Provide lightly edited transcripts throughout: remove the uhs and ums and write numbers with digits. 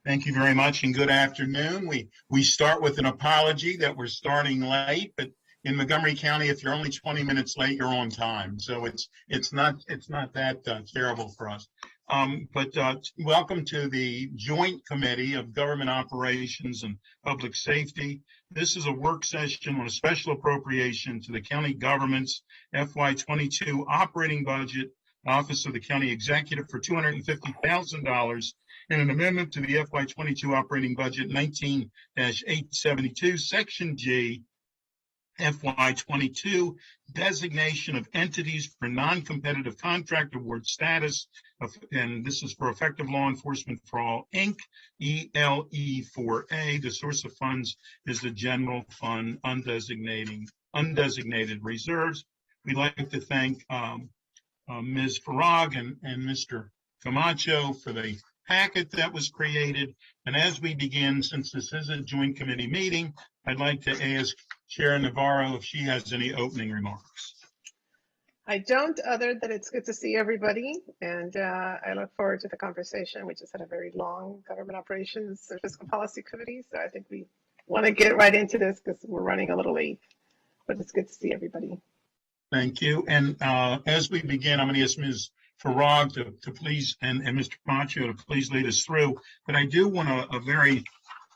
Thank you very much and good afternoon. We start with an apology that we're starting late, but in Montgomery County, if you're only 20 minutes late, you're on time. So it's not that terrible for us. Welcome to the Joint Committee of Government Operations and Public Safety. This is a work session on a special appropriation to the county government's FY22 operating budget, Office of the County Executive, for $250,000 and an amendment to the FY22 operating budget 19-872, Section G, FY22, designation of entities for non-competitive contract award status, and this is for Effective Law Enforcement for All, Inc., ELE4A. The source of funds is the general fund undesignated reserves. We'd like to thank Ms. Farag and Mr. Camacho for the packet that was created. And as we begin, since this is a joint committee meeting, I'd like to ask Chair Navarro if she has any opening remarks. I don't, other than it's good to see everybody, and I look forward to the conversation. We just had a very long government operations and fiscal policy committee, so I think we want to get right into this because we're running a little late, but it's good to see everybody. Thank you. And as we begin, I'm going to ask Ms. Farag to please, and Mr. Camacho to please lead us through, but I do want to very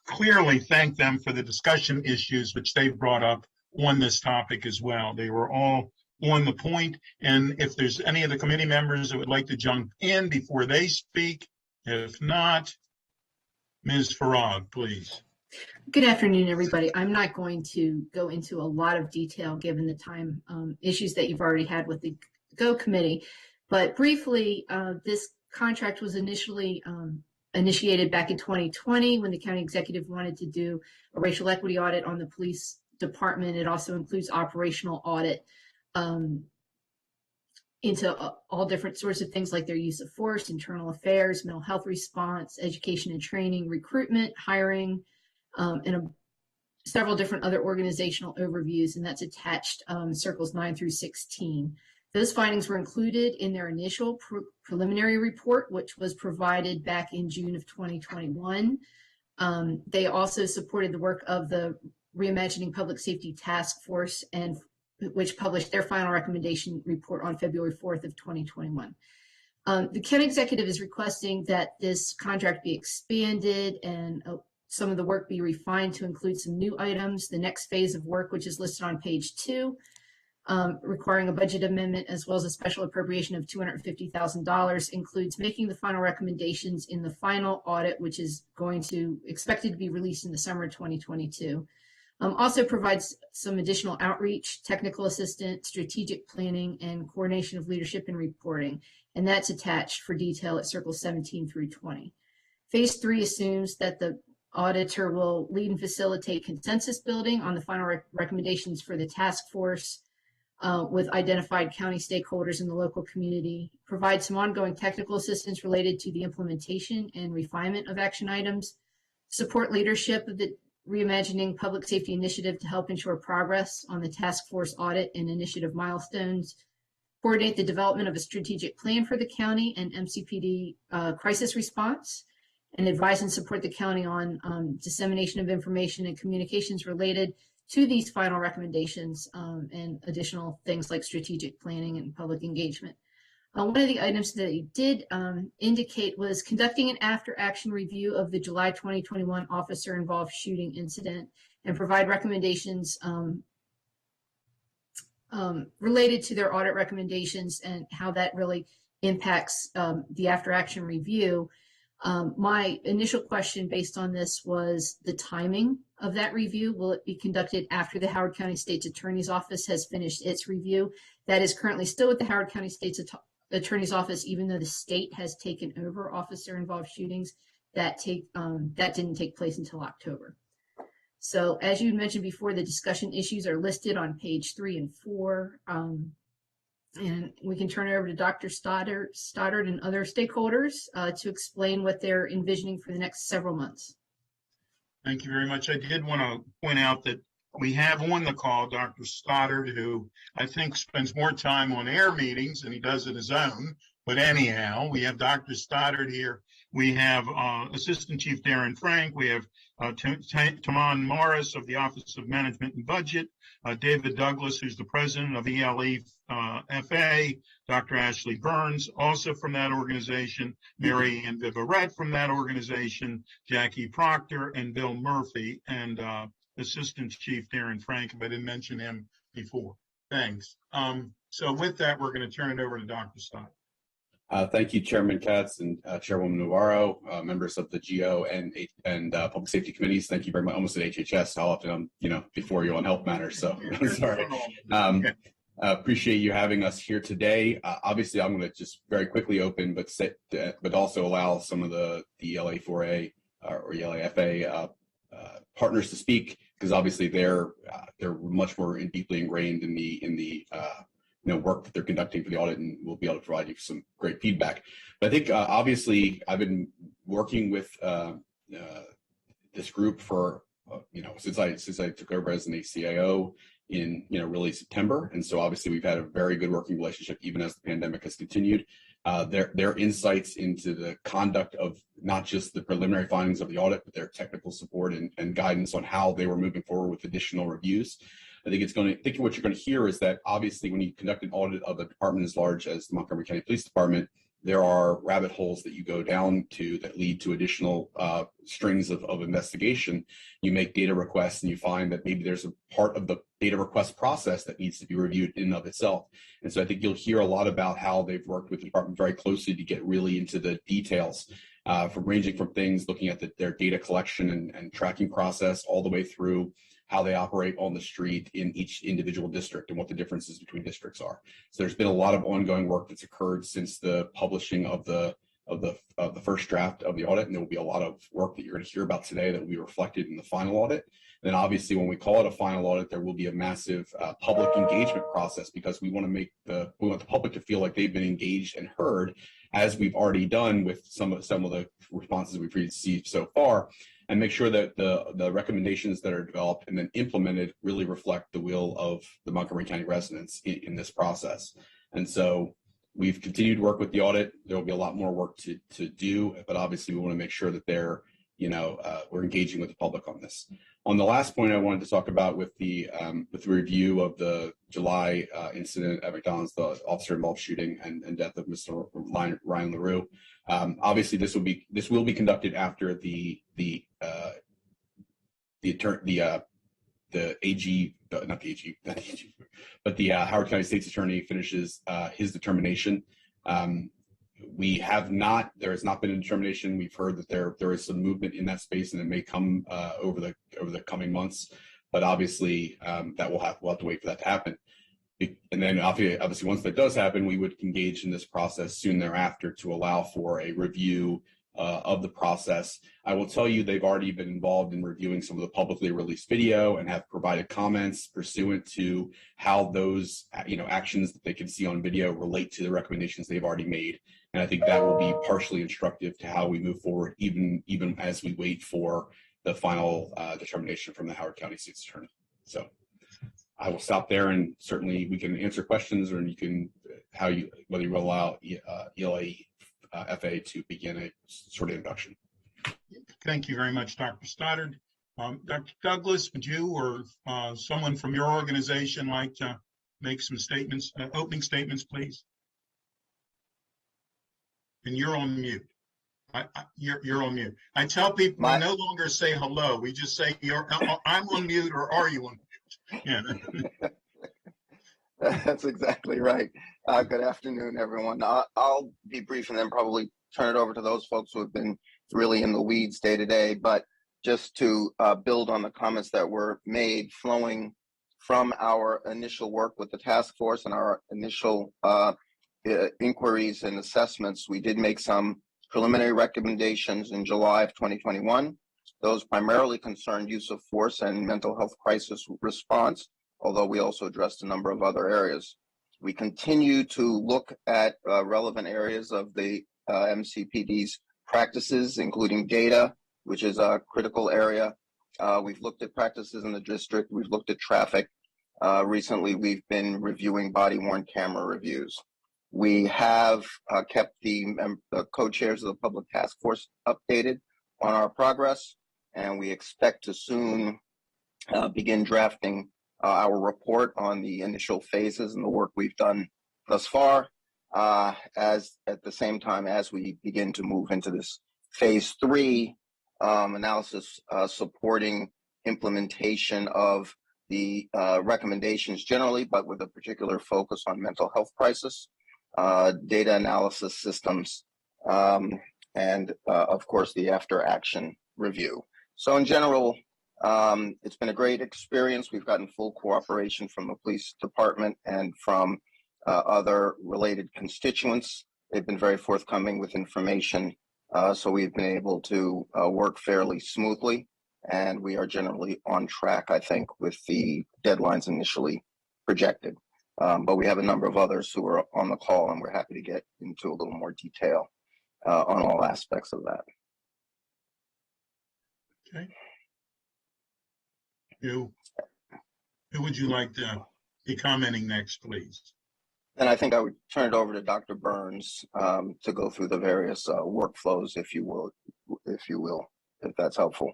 clearly thank them for the discussion issues which they brought up on this topic as well. They were all on the point, and if there's any of the committee members that would like to jump in before they speak, if not, Ms. Farag, please. Good afternoon, everybody. I'm not going to go into a lot of detail given the time issues that you've already had with the GO committee, but briefly, this contract was initially initiated back in 2020 when the county executive wanted to do a racial equity audit on the police department. It also includes operational audit into all different sorts of things like their use of force, internal affairs, mental health response, education and training, recruitment, hiring, and several different other organizational overviews, and that's attached circles 9 through 16. Those findings were included in their initial preliminary report, which was provided back in June of 2021. They also supported the work of the Reimagining Public Safety Task Force, and which published their final recommendation report on February 4th of 2021. The county executive is requesting that this contract be expanded and some of the work be refined to include some new items. The next phase of work, which is listed on page 2, requiring a budget amendment as well as a special appropriation of $250,000, includes making the final recommendations in the final audit, which is expected to be released in the summer of 2022. Also provides some additional outreach, technical assistance, strategic planning, and coordination of leadership and reporting, and that's attached for detail at circles 17 through 20. Phase 3 assumes that the auditor will lead and facilitate consensus building on the final recommendations for the task force with identified county stakeholders in the local community, provide some ongoing technical assistance related to the implementation and refinement of action items, support leadership of the Reimagining Public Safety Initiative to help ensure progress on the task force audit and initiative milestones, coordinate the development of a strategic plan for the county and MCPD crisis response, and advise and support the county on dissemination of information and communications related to these final recommendations and additional things like strategic planning and public engagement. One of the items that he did indicate was conducting an after-action review of the July 2021 officer-involved shooting incident and provide recommendations related to their audit recommendations and how that really impacts the after-action review. My initial question based on this was the timing of that review. Will it be conducted after the Howard County State's Attorney's Office has finished its review? That is currently still with the Howard County State's Attorney's Office, even though the state has taken over officer-involved shootings. That didn't take place until October. So as you mentioned before, the discussion issues are listed on page 3 and 4. And we can turn it over to Dr. Stoddard and other stakeholders to explain what they're envisioning for the next several months. Thank you very much. I did want to point out that we have on the call Dr. Stoddard, who I think spends more time on air meetings than he does at his own. But anyhow, we have Dr. Stoddard here. We have Assistant Chief Darren Frank. We have Taman Morris of the Office of Management and Budget. David Douglas, who's the president of ELE FA. Dr. Ashley Burns, also from that organization. Mary Ann Viverette from that organization. Jackie Proctor and Bill Murphy. And Assistant Chief Darren Frank, if I didn't mention him before. Thanks. So with that, we're going to turn it over to Dr. Stoddard. Thank you, Chairman Katz and Chairwoman Navarro, members of the GO and Public Safety Committees. Thank you very much. Almost at HHS, how often I'm, before you on health matters. So I'm sorry. Appreciate you having us here today. Obviously, I'm going to just very quickly open, but also allow some of the ELA4A or ELA-FA partners to speak, because obviously they're much more deeply ingrained in the work that they're conducting for the audit, and we'll be able to provide you some great feedback. But I think obviously I've been working with this group for since I took over as an ACIO in really September, and so obviously we've had a very good working relationship even as the pandemic has continued. Their insights into the conduct of not just the preliminary findings of the audit, but their technical support and guidance on how they were moving forward with additional reviews. I think what you're going to hear is that obviously when you conduct an audit of a department as large as the Montgomery County Police Department, there are rabbit holes that you go down to that lead to additional strings of investigation. You make data requests and you find that maybe there's a part of the data request process that needs to be reviewed in and of itself. And so I think you'll hear a lot about how they've worked with the department very closely to get really into the details, ranging from things looking at their data collection and tracking process all the way through how they operate on the street in each individual district and what the differences between districts are. So there's been a lot of ongoing work that's occurred since the publishing of the first draft of the audit, and there will be a lot of work that you're going to hear about today that will be reflected in the final audit. And then obviously when we call it a final audit, there will be a massive public engagement process, because we want the public to feel like they've been engaged and heard, as we've already done with some of the responses we've received so far, and make sure that the recommendations that are developed and then implemented really reflect the will of the Montgomery County residents in this process. And so we've continued to work with the audit. There will be a lot more work to do, but obviously we want to make sure that we're engaging with the public on this. On the last point I wanted to talk about with the review of the July incident at McDonald's, the officer-involved shooting and death of Mr. Ryan LaRue. Obviously, this will be conducted after the Howard County State's Attorney finishes his determination. There has not been a determination. We've heard that there is some movement in that space, and it may come over the coming months. But obviously, we'll have to wait for that to happen. And then obviously, once that does happen, we would engage in this process soon thereafter to allow for a review of the process. I will tell you, they've already been involved in reviewing some of the publicly released video and have provided comments pursuant to how those actions that they can see on video relate to the recommendations they've already made. And I think that will be partially instructive to how we move forward, even as we wait for the final determination from the Howard County State's Attorney. So I will stop there, and certainly we can answer questions, or you can whether you will allow ELA FA to begin a sort of introduction. Thank you very much, Dr. Stoddard. Dr. Douglas, would you or someone from your organization like to make some statements, opening statements, please? And you're on mute. You're on mute. I tell people we no longer say hello. We just say I'm on mute, or are you on mute? Yeah. That's exactly right. Good afternoon, everyone. I'll be brief and then probably turn it over to those folks who have been really in the weeds day to day. But just to build on the comments that were made, flowing from our initial work with the task force and our initial inquiries and assessments, we did make some preliminary recommendations in July of 2021. Those primarily concerned use of force and mental health crisis response, although we also addressed a number of other areas. We continue to look at relevant areas of the MCPD's practices, including data, which is a critical area. We've looked at practices in the district. We've looked at traffic. Recently, we've been reviewing body-worn camera reviews. We have kept the co-chairs of the public task force updated on our progress, and we expect to soon begin drafting our report on the initial phases and the work we've done thus far, as at the same time as we begin to move into this phase 3 analysis supporting implementation of the recommendations generally, but with a particular focus on mental health crisis, data analysis systems, and of course the after action review. So in general, it's been a great experience. We've gotten full cooperation from the police department and from other related constituents. They've been very forthcoming with information, so we've been able to work fairly smoothly, and we are generally on track, I think, with the deadlines initially projected. But we have a number of others who are on the call, and we're happy to get into a little more detail on all aspects of that. Okay. Who would you like to be commenting next, please? And I think I would turn it over to Dr. Burns to go through the various workflows, if you will, if that's helpful.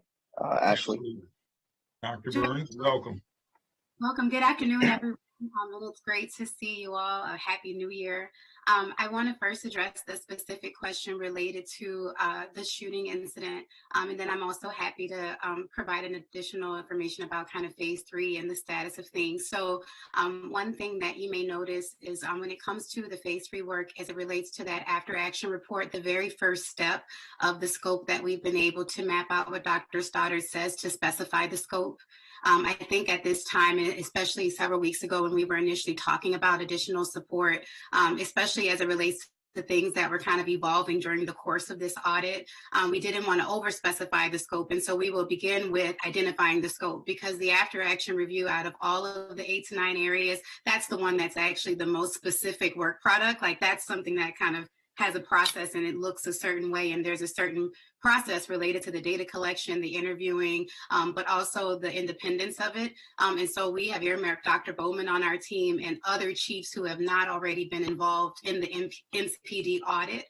Ashley. Dr. Burns, welcome. Welcome. Good afternoon, everyone. It's great to see you all. A happy New Year. I want to first address the specific question related to the shooting incident. And then I'm also happy to provide an additional information about kind of phase 3 and the status of things. So one thing that you may notice is when it comes to the phase 3 work as it relates to that after action report, the very first step of the scope that we've been able to map out what Dr. Stoddard says to specify the scope. I think at this time, especially several weeks ago when we were initially talking about additional support, especially as it relates to things that were kind of evolving during the course of this audit, we didn't want to over-specify the scope. And so we will begin with identifying the scope, because the after action review out of all of the 8 to 9 areas, that's the one that's actually the most specific work product. Like that's something that kind of has a process and it looks a certain way, and there's a certain process related to the data collection, the interviewing, but also the independence of it. And so we have earmarked Dr. Bowman on our team and other chiefs who have not already been involved in the MCPD audit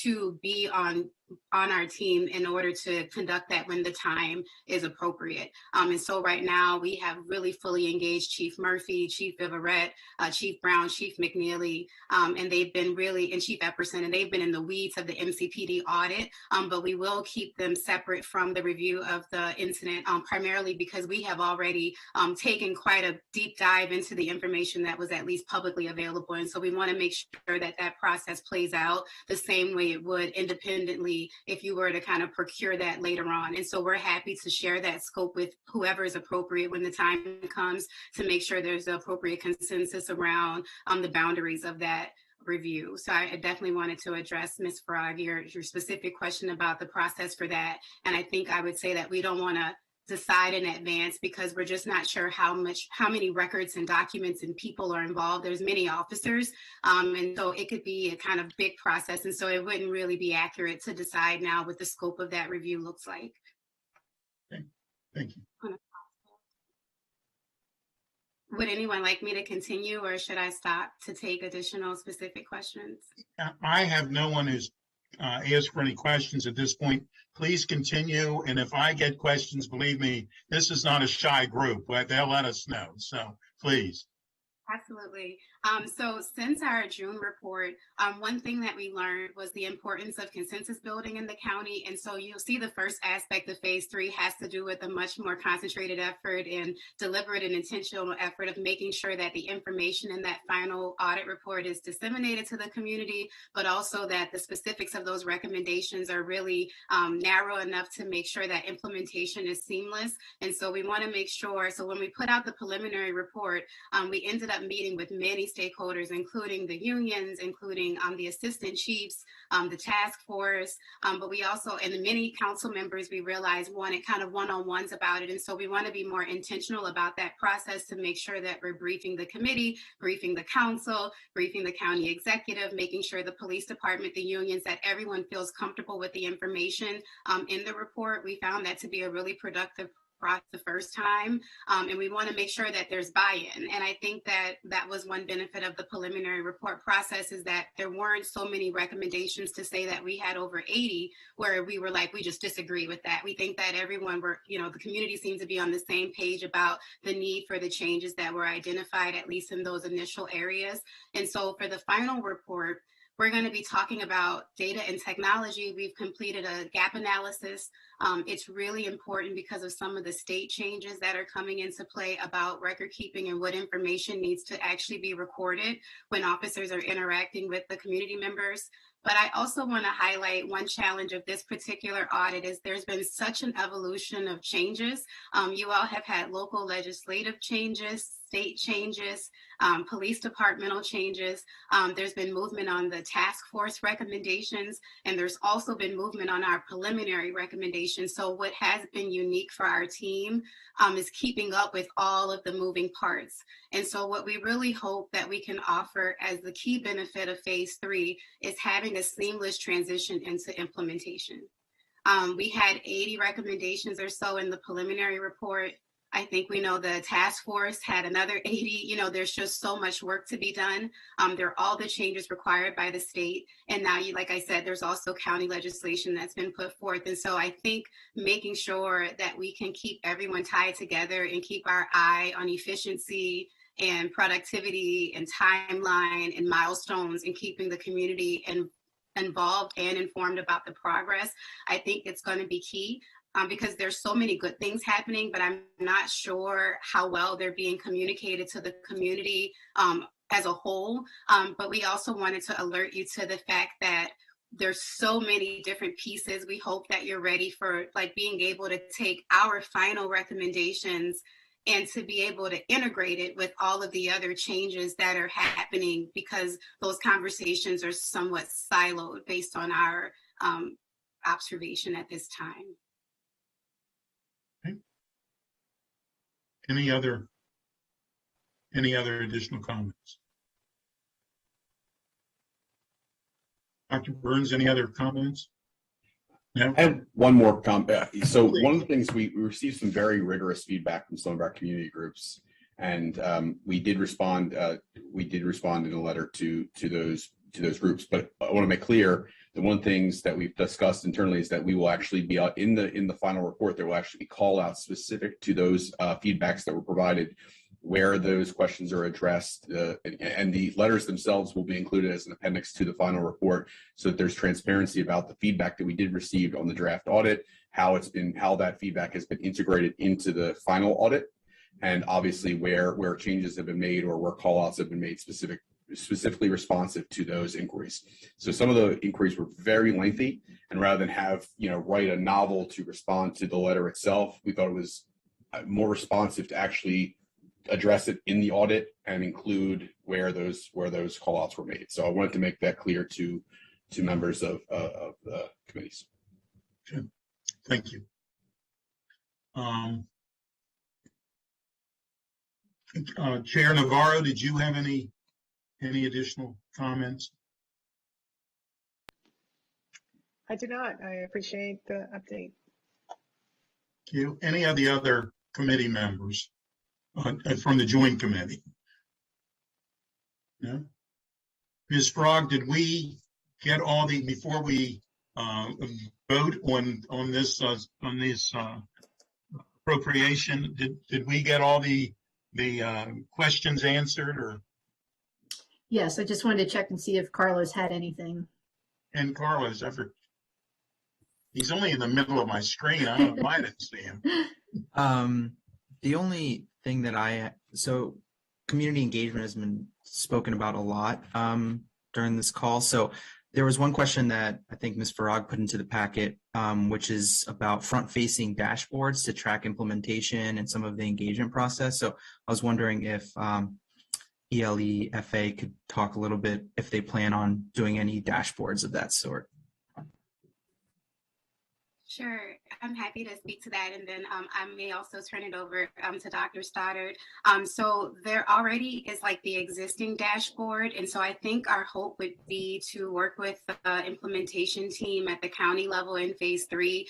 to be on our team in order to conduct that when the time is appropriate. And so right now we have really fully engaged Chief Murphy, Chief Viverette, Chief Brown, Chief McNeely, and they've been really, and Chief Epperson, and they've been in the weeds of the MCPD audit, but we will keep them separate from the review of the incident, primarily because we have already taken quite a deep dive into the information that was at least publicly available. And so we want to make sure that that process plays out the same way it would independently if you were to kind of procure that later on. And so we're happy to share that scope with whoever is appropriate when the time comes to make sure there's the appropriate consensus around the boundaries of that review. So I definitely wanted to address, Ms. Farag, your specific question about the process for that. And I think I would say that we don't want to decide in advance because we're just not sure how many records and documents and people are involved. There's many officers, and so it could be a kind of big process. And so it wouldn't really be accurate to decide now what the scope of that review looks like. Okay. Thank you. Would anyone like me to continue, or should I stop to take additional specific questions? I have no one who's asked for any questions at this point. Please continue. And if I get questions, believe me, this is not a shy group, but they'll let us know. So please. Absolutely. So since our June report, one thing that we learned was the importance of consensus building in the county. And so you'll see the first aspect of phase 3 has to do with a much more concentrated effort and deliberate and intentional effort of making sure that the information in that final audit report is disseminated to the community, but also that the specifics of those recommendations are really narrow enough to make sure that implementation is seamless. And so we want to make sure, so when we put out the preliminary report, we ended up meeting with many stakeholders, including the unions, including the assistant chiefs, the task force, but we also, and the many council members we realized wanted kind of one-on-ones about it. And so we want to be more intentional about that process to make sure that we're briefing the committee, briefing the council, briefing the county executive, making sure the police department, the unions, that everyone feels comfortable with the information in the report. We found that to be a really productive the first time. And we want to make sure that there's buy-in. And I think that that was one benefit of the preliminary report process, is that there weren't so many recommendations to say that we had over 80 where we were like, we just disagree with that. We think that everyone the community seems to be on the same page about the need for the changes that were identified, at least in those initial areas. And so for the final report, we're going to be talking about data and technology. We've completed a gap analysis. It's really important because of some of the state changes that are coming into play about record keeping and what information needs to actually be recorded when officers are interacting with the community members. But I also want to highlight one challenge of this particular audit is there's been such an evolution of changes. You all have had local legislative changes, state changes, police departmental changes. There's been movement on the task force recommendations, and there's also been movement on our preliminary recommendations. So what has been unique for our team is keeping up with all of the moving parts. And so what we really hope that we can offer as the key benefit of phase 3 is having a seamless transition into implementation. We had 80 recommendations or so in the preliminary report. I think we know the task force had another 80. There's just so much work to be done. There are all the changes required by the state. And now, like I said, there's also county legislation that's been put forth. And so I think making sure that we can keep everyone tied together and keep our eye on efficiency and productivity and timeline and milestones and keeping the community involved and informed about the progress, I think it's going to be key. Because there's so many good things happening, but I'm not sure how well they're being communicated to the community as a whole. But we also wanted to alert you to the fact that there's so many different pieces. We hope that you're ready for being able to take our final recommendations and to be able to integrate it with all of the other changes that are happening, because those conversations are somewhat siloed based on our observation at this time. Any other additional comments? Dr. Burns, any other comments? No? I have one more comment. So one of the things we received some very rigorous feedback from some of our community groups, and we did respond. We did respond in a letter to those groups. But I want to make clear that one of the things that we've discussed internally is that we will actually be in the final report. There will actually be call outs specific to those feedbacks that were provided, where those questions are addressed, and the letters themselves will be included as an appendix to the final report, so that there's transparency about the feedback that we did receive on the draft audit, how that feedback has been integrated into the final audit, and obviously where changes have been made or where call outs have been made specifically responsive to those inquiries. So some of the inquiries were very lengthy, and rather than have write a novel to respond to the letter itself, we thought it was more responsive to actually address it in the audit and include where those call outs were made. So I wanted to make that clear to members of the committees. Good. Thank you. Chair Navarro, did you have any additional comments? I do not. I appreciate the update. Thank you. Any of the other committee members from the joint committee? No? Ms. Frog, did we get all before we vote on this appropriation, did we get all the questions answered? Or? Yes, I just wanted to check and see if Carlos had anything. And Carlos, he's only in the middle of my screen. I don't know why I didn't see him. The only thing that so community engagement has been spoken about a lot during this call. So there was one question that I think Ms. Farag put into the packet, which is about front-facing dashboards to track implementation and some of the engagement process. So I was wondering if ELEFA could talk a little bit if they plan on doing any dashboards of that sort. Sure, I'm happy to speak to that, and then I may also turn it over to Dr. Stoddard. So there already is like the existing dashboard, and so I think our hope would be to work with the implementation team at the county level in phase 3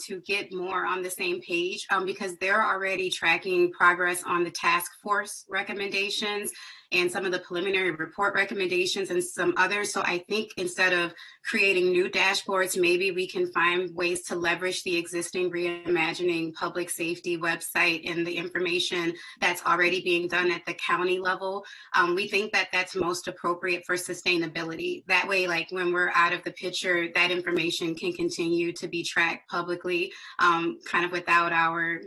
to get more on the same page because they're already tracking progress on the task force recommendations and some of the preliminary report recommendations and some others. So I think instead of creating new dashboards, maybe we can find ways to leverage the existing Reimagining Public Safety website and the information that's already being done at the county level. We think that that's most appropriate for sustainability. That way, like when we're out of the picture, that information can continue to be tracked publicly, kind of without our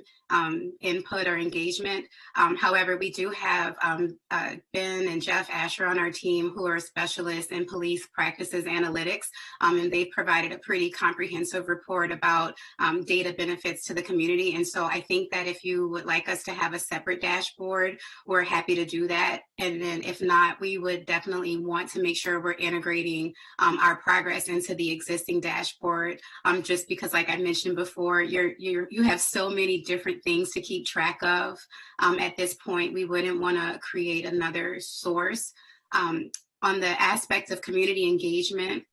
input or engagement. However, we do have Ben and Jeff Asher on our team who are specialists in police practices analytics, and they provided a pretty comprehensive report about data benefits to the community. And so I think that if you would like us to have a separate dashboard, we're happy to do that. And then if not, we would definitely want to make sure we're integrating our progress into the existing dashboard, just because like I mentioned before, you have so many different things to keep track of. At this point, we wouldn't want to create another source. On the aspect of community engagement,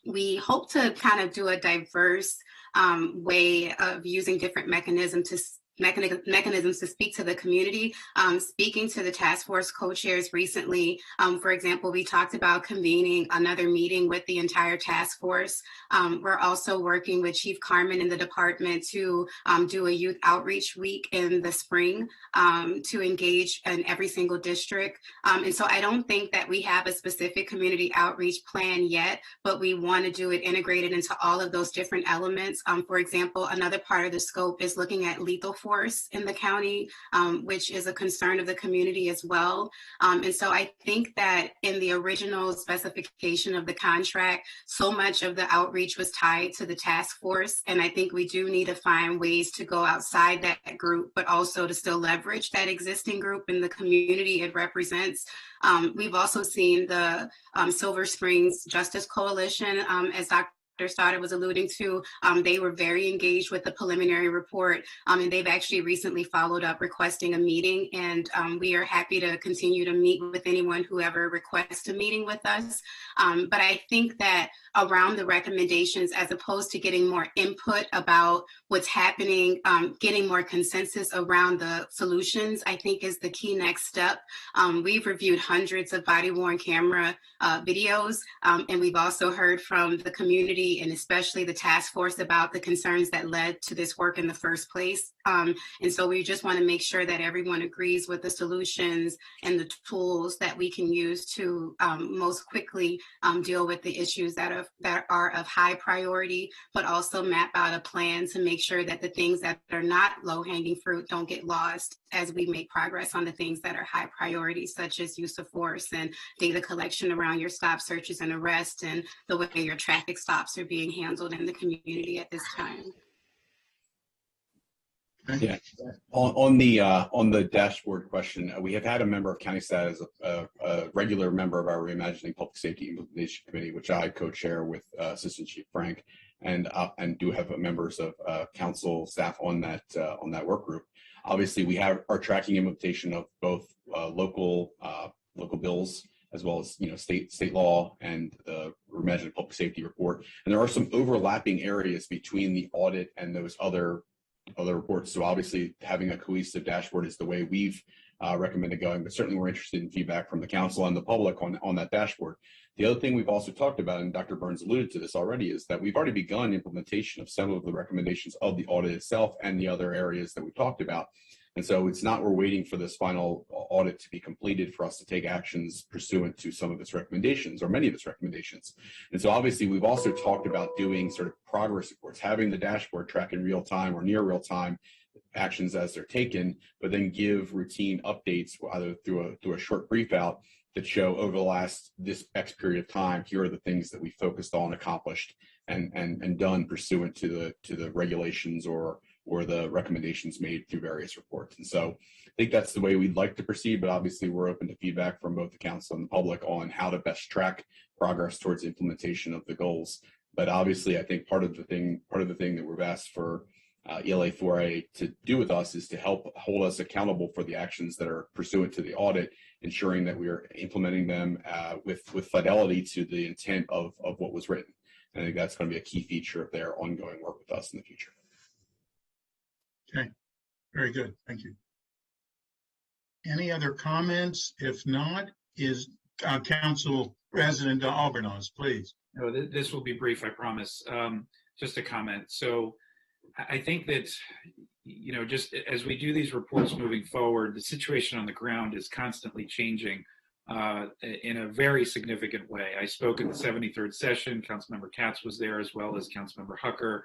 we hope to kind of do a diverse way of using different mechanisms to speak to the community. Speaking to the task force co-chairs recently, for example, we talked about convening another meeting with the entire task force. We're also working with Chief Carmen in the department to do a youth outreach week in the spring to engage in every single district. And so I don't think that we have a specific community outreach plan yet, but we want to do it integrated into all of those different elements. For example, another part of the scope is looking at lethal force in the county, which is a concern of the community as well. And so I think that in the original specification of the contract, so much of the outreach was tied to the task force. And I think we do need to find ways to go outside that group, but also to still leverage that existing group in the community it represents. We've also seen the Silver Springs Justice Coalition, as Dr. Stoddard was alluding to, they were very engaged with the preliminary report, and they've actually recently followed up requesting a meeting, and we are happy to continue to meet with anyone who ever requests a meeting with us. But I think that around the recommendations, as opposed to getting more input about what's happening, getting more consensus around the solutions, I think is the key next step. We've reviewed hundreds of body-worn camera videos, and we've also heard from the community and especially the task force about the concerns that led to this work in the first place. And so we just want to make sure that everyone agrees with the solutions and the tools that we can use to most quickly deal with the issues that are of high priority, but also map out a plan to make sure that the things that are not low-hanging fruit don't get lost as we make progress on the things that are high priority, such as use of force and data collection around your stop searches and arrests and the way your traffic stops are being handled in the community at this time. Yeah. On the dashboard question, we have had a member of county staff as a regular member of our Reimagining Public Safety Implementation Committee, which I co-chair with Assistant Chief Frank, and do have members of council staff on that work group. Obviously, we are tracking implementation of both local bills as well as state law and the Reimagining Public Safety report, and there are some overlapping areas between the audit and those other reports. So obviously having a cohesive dashboard is the way we've recommended going, but certainly we're interested in feedback from the council and the public on that dashboard. The other thing we've also talked about, and Dr. Burns alluded to this already, is that we've already begun implementation of some of the recommendations of the audit itself and the other areas that we talked about. And so it's not we're waiting for this final audit to be completed for us to take actions pursuant to some of its recommendations or many of its recommendations. And so obviously we've also talked about doing sort of progress reports, having the dashboard track in real time or near real time actions as they're taken, but then give routine updates either through a short brief out that show over this X period of time, here are the things that we focused on, accomplished, and done pursuant to the regulations or the recommendations made through various reports. And so I think that's the way we'd like to proceed, but obviously we're open to feedback from both the council and the public on how to best track progress towards implementation of the goals But obviously, I think part of the thing that we've asked for ELA 4A to do with us is to help hold us accountable for the actions that are pursuant to the audit, ensuring that we are implementing them with fidelity to the intent of what was written. And I think that's going to be a key feature of their ongoing work with us in the future. Okay, very good. Thank you. Any other comments? If not, is Council President Albornoz, please. No, this will be brief, I promise. Just a comment. So I think that, you know, just as we do these reports moving forward, the situation on the ground is constantly changing in a very significant way. I spoke at the 73rd session. Councilmember Katz was there, as well as Councilmember Hucker.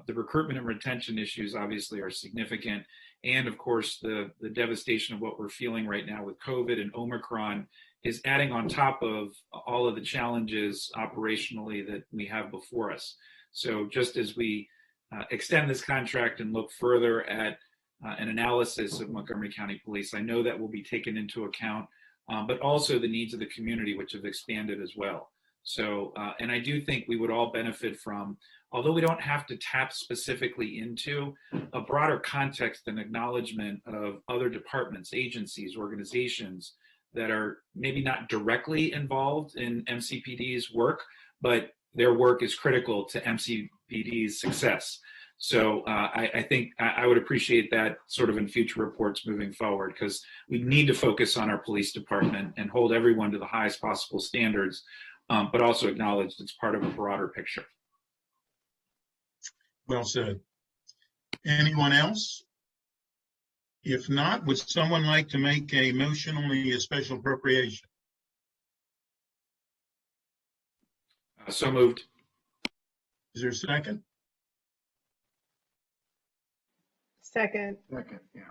The recruitment and retention issues obviously are significant. And of course, the devastation of what we're feeling right now with COVID and Omicron is adding on top of all of the challenges operationally that we have before us. So just as we extend this contract and look further at an analysis of Montgomery County Police, I know that will be taken into account, but also the needs of the community, which have expanded as well. So, and I do think we would all benefit from, although we don't have to tap specifically into a broader context and acknowledgement of other departments, agencies, organizations that are maybe not directly involved in MCPD's work, but their work is critical to MCPD's success. So I think I would appreciate that sort of in future reports moving forward, because we need to focus on our police department and hold everyone to the highest possible standards, but also acknowledge it's part of a broader picture. Well said. Anyone else? If not, would someone like to make a motion on the special appropriation? So moved. Is there a second? Second. Second, yeah.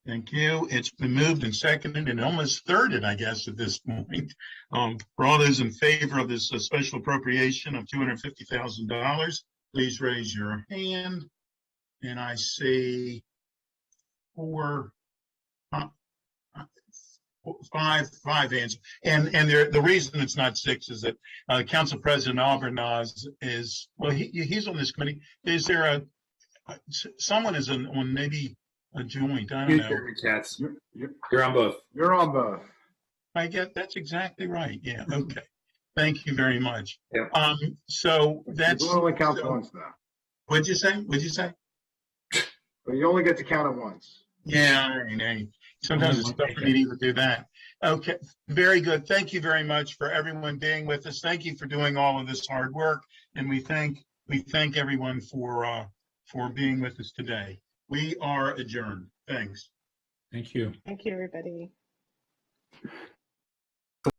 Thank you. It's been moved and seconded and almost thirded, I guess, at this point. For all those in favor of this special appropriation of $250,000, please raise your hand. And I see five hands. And the reason it's not six is that Council President Albornoz is, well, he's on this committee. Is there someone is on maybe a joint? I don't know. Katz. You're You're on both. you're on both. I get that's exactly right. Yeah. Okay. Thank you very much. Yeah. So that's You only count so, once now. What'd you say? What'd you say? But you only get to count it once. Yeah. I mean, sometimes it's tough for me to even do that. Okay. Very good. Thank you very much for everyone being with us. Thank you for doing all of this hard work, and we thank everyone for being with us today. We are adjourned. Thanks. Thank you. Thank you, everybody.